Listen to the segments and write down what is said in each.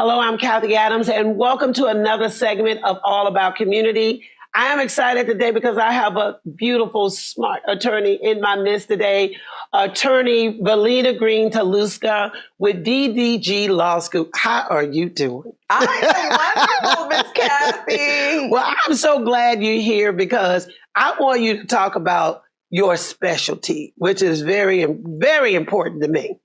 Hello, I'm Kathy Adams, and welcome to another segment of All About Community. I am excited today because I have a beautiful, smart attorney in my midst today, attorney Verleana Green-Taluska with DDG Law School. How are you doing? I'm wonderful, Miss Kathy. Well, I'm so glad you're here because I want you to talk about your specialty, which is very, very important to me.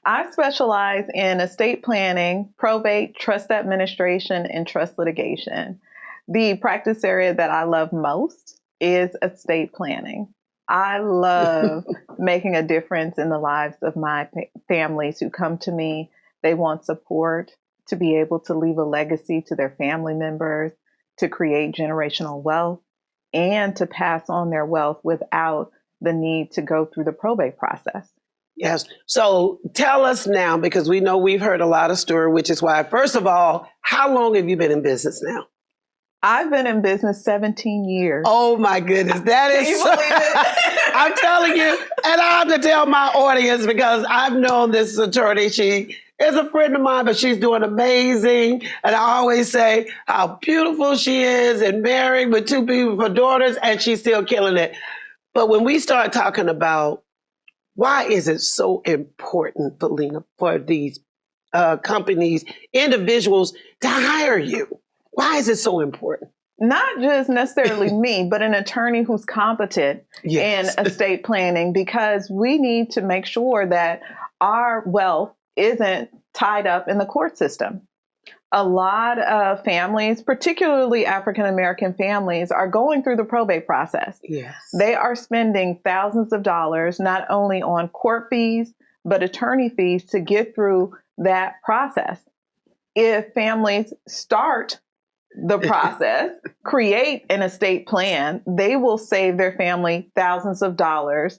I specialize in estate planning, probate, trust administration, and trust litigation. The practice area that I love most is estate planning. I love making a difference in the lives of my families who come to me. They want support to be able to leave a legacy to their family members, to create generational wealth, and to pass on their wealth without the need to go through the probate process. Yes. So tell us now, because we know we've heard a lot of story, which is why, first of all, how long have you been in business now? I've been in business 17 years. Oh my goodness. That is, Can you believe it? I'm telling you, and I have to tell my audience because I've known this attorney. She is a friend of mine, but she's doing amazing. And I always say how beautiful she is and married with two beautiful daughters, and she's still killing it. But when we start talking about why is it so important, Verleana, for these companies, individuals to hire you? Why is it so important? Not just necessarily me, but an attorney who's competent in estate planning, because we need to make sure that our wealth isn't tied up in the court system. A lot of families, particularly African-American families, are going through the probate process. Yes. They are spending thousands of dollars, not only on court fees, but attorney fees to get through that process. If families start the process, create an estate plan, they will save their family thousands of dollars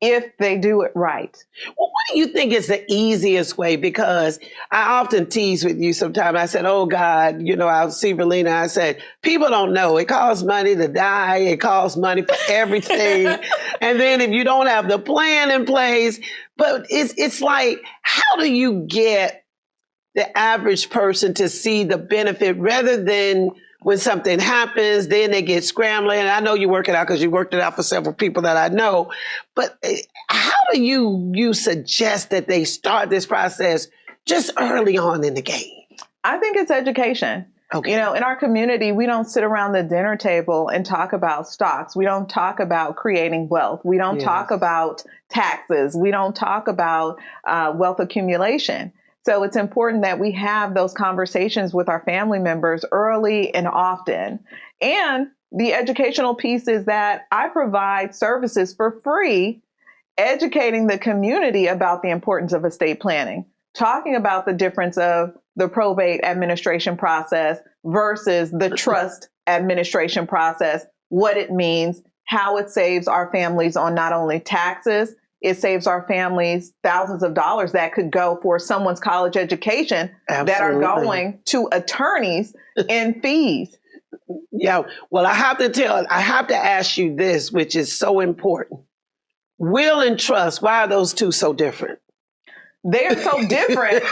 if they do it right. Well, what do you think is the easiest way? Because I often tease with you sometimes. I said, oh God, I'll see Verleana. I said, people don't know. It costs money to die. It costs money for everything. And then if you don't have the plan in place, but it's like, how do you get the average person to see the benefit rather than when something happens, then they get scrambling? And I know you work it out because you worked it out for several people that I know. But how do you suggest that they start this process just early on in the game? I think it's education. Okay. In our community, we don't sit around the dinner table and talk about stocks. We don't talk about creating wealth. We don't talk about taxes. We don't talk about wealth accumulation. So it's important that we have those conversations with our family members early and often. And the educational piece is that I provide services for free, educating the community about the importance of estate planning, talking about the difference of the probate administration process versus the trust administration process, what it means, how it saves our families on not only taxes, it saves our families thousands of dollars that could go for someone's college education. Absolutely. That are going to attorneys in fees. Yeah. Well, I have to ask you this, which is so important. Will and trust, why are those two so different? They're so different.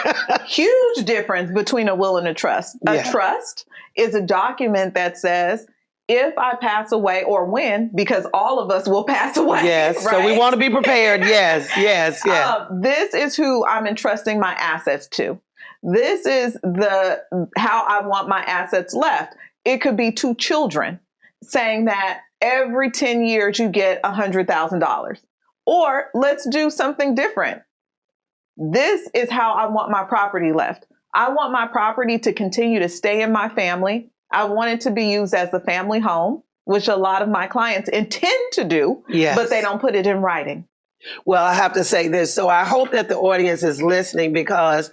Huge difference between a will and a trust. A trust is a document that says, if I pass away, or when, because all of us will pass away. Yes, right? So we want to be prepared. Yes. This is who I'm entrusting my assets to. This is how I want my assets left. It could be two children saying that every 10 years you get $100,000. Or let's do something different. This is how I want my property left. I want my property to continue to stay in my family. I want it to be used as a family home, which a lot of my clients intend to do, but they don't put it in writing. Well, I have to say this. So I hope that the audience is listening, because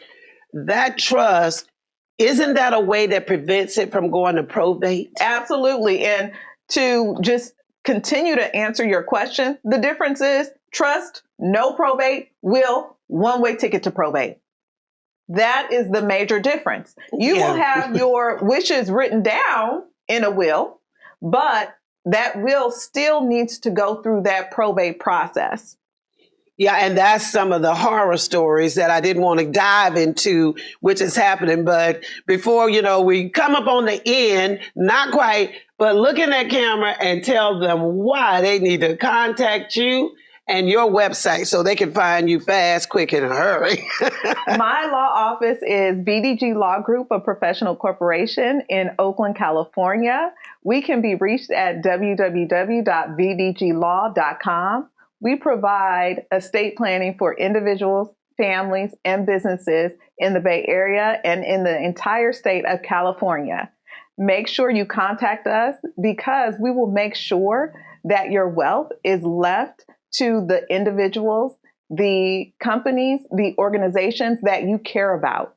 that trust, isn't that a way that prevents it from going to probate? Absolutely. And to just continue to answer your question, the difference is trust, no probate, will, one-way ticket to probate. That is the major difference. You will have your wishes written down in a will, but that will still needs to go through that probate process. Yeah, and that's some of the horror stories that I didn't want to dive into, which is happening. But before, we come up on the end, not quite, but look in that camera and tell them why they need to contact you and your website so they can find you fast, quick, and in a hurry. My law office is BDG Law Group, a professional corporation in Oakland, California. We can be reached at www.vdglaw.com. We provide estate planning for individuals, families, and businesses in the Bay Area and in the entire state of California. Make sure you contact us because we will make sure that your wealth is left to the individuals, the companies, the organizations that you care about.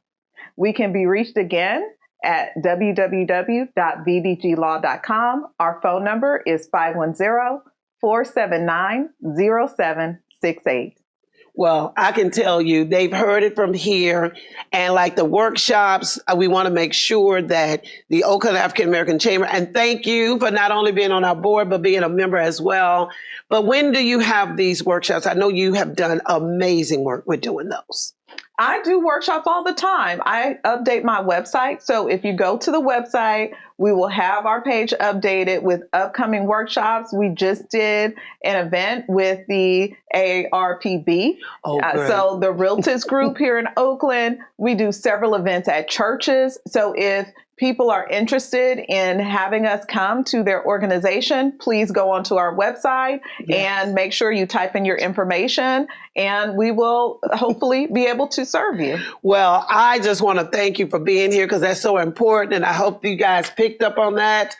We can be reached again at www.vdglaw.com. Our phone number is 510-479-0768. Well, I can tell you, they've heard it from here. And like the workshops, we want to make sure that the Oakland African American Chamber, and thank you for not only being on our board, but being a member as well. But when do you have these workshops? I know you have done amazing work with doing those. I do workshops all the time. I update my website. So if you go to the website, we will have our page updated with upcoming workshops. We just did an event with the AARPB. So the Realtors Group here in Oakland, we do several events at churches. So if people are interested in having us come to their organization, please go onto our website and make sure you type in your information, and we will hopefully be able to serve you. Well, I just want to thank you for being here because that's so important, and I hope you guys picked up on that.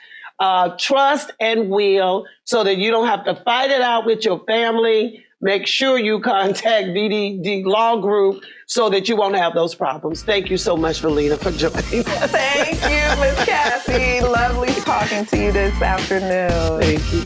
Trust and will, so that you don't have to fight it out with your family. Make sure you contact VDG Law Group so that you won't have those problems. Thank you so much, Verleana, for joining us. Thank you, Miss Kathy. Lovely talking to you this afternoon. Thank you.